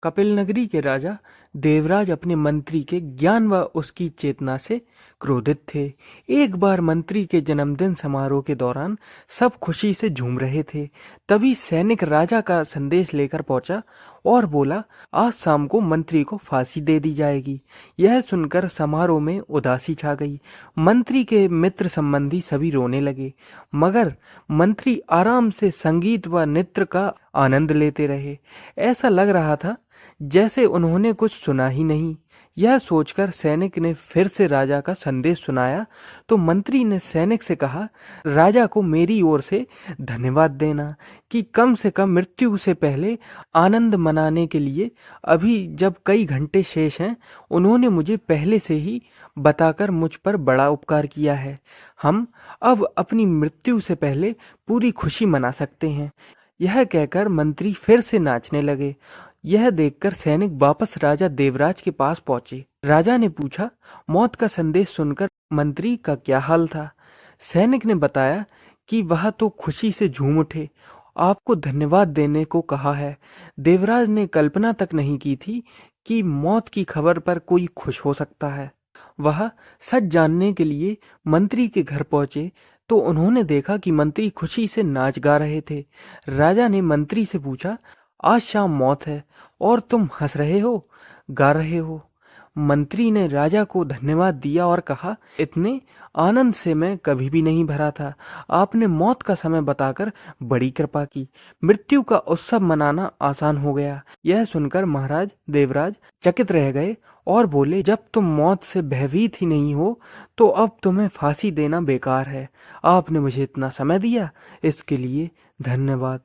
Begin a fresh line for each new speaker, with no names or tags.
कपिल नगरी के राजा देवराज अपने मंत्री के ज्ञान व उसकी चेतना से क्रोधित थे। एक बार मंत्री के जन्मदिन समारोह के दौरान सब खुशी से झूम रहे थे। तभी सैनिक राजा का संदेश लेकर पहुंचा और बोला, आज शाम को मंत्री को फांसी दे दी जाएगी। यह सुनकर समारोह में उदासी छा गई। मंत्री के मित्र संबंधी सभी रोने लगे, मगर मंत्री आराम से संगीत व नृत्य का आनंद लेते रहे। ऐसा लग रहा था जैसे उन्होंने कुछ सुना ही नहीं। यह सोचकर सैनिक ने फिर से राजा का संदेश सुनाया तो मंत्री ने सैनिक से कहा, राजा को मेरी ओर से धन्यवाद देना कि कम से कम मृत्यु से पहले आनंद मनाने के लिए अभी जब कई घंटे शेष हैं, उन्होंने मुझे पहले से ही बताकर मुझ पर बड़ा उपकार किया है। हम अब अपनी मृत्यु से पहले पूरी खुशी मना सकते हैं। यह कहकर मंत्री फिर से नाचने लगे। यह देखकर सैनिक वापस राजा देवराज के पास पहुंचे। राजा ने पूछा, मौत का संदेश सुनकर मंत्री का क्या हाल था? सैनिक ने बताया कि वह तो खुशी से झूम उठे, आपको धन्यवाद देने को कहा है। देवराज ने कल्पना तक नहीं की थी कि मौत की खबर पर कोई खुश हो सकता है। वह सच जानने के लिए मंत्री के घर पहुंचे तो उन्होंने देखा कि मंत्री खुशी से नाच गा रहे थे। राजा ने मंत्री से पूछा, आज शाम मौत है और तुम हंस रहे हो, गा रहे हो? मंत्री ने राजा को धन्यवाद दिया और कहा, इतने आनंद से मैं कभी भी नहीं भरा था। आपने मौत का समय बताकर बड़ी कृपा की। मृत्यु का उत्सव मनाना आसान हो गया। यह सुनकर महाराज देवराज चकित रह गए और बोले, जब तुम मौत से भयभीत ही नहीं हो तो अब तुम्हें फांसी देना बेकार है। आपने मुझे इतना समय दिया, इसके लिए धन्यवाद।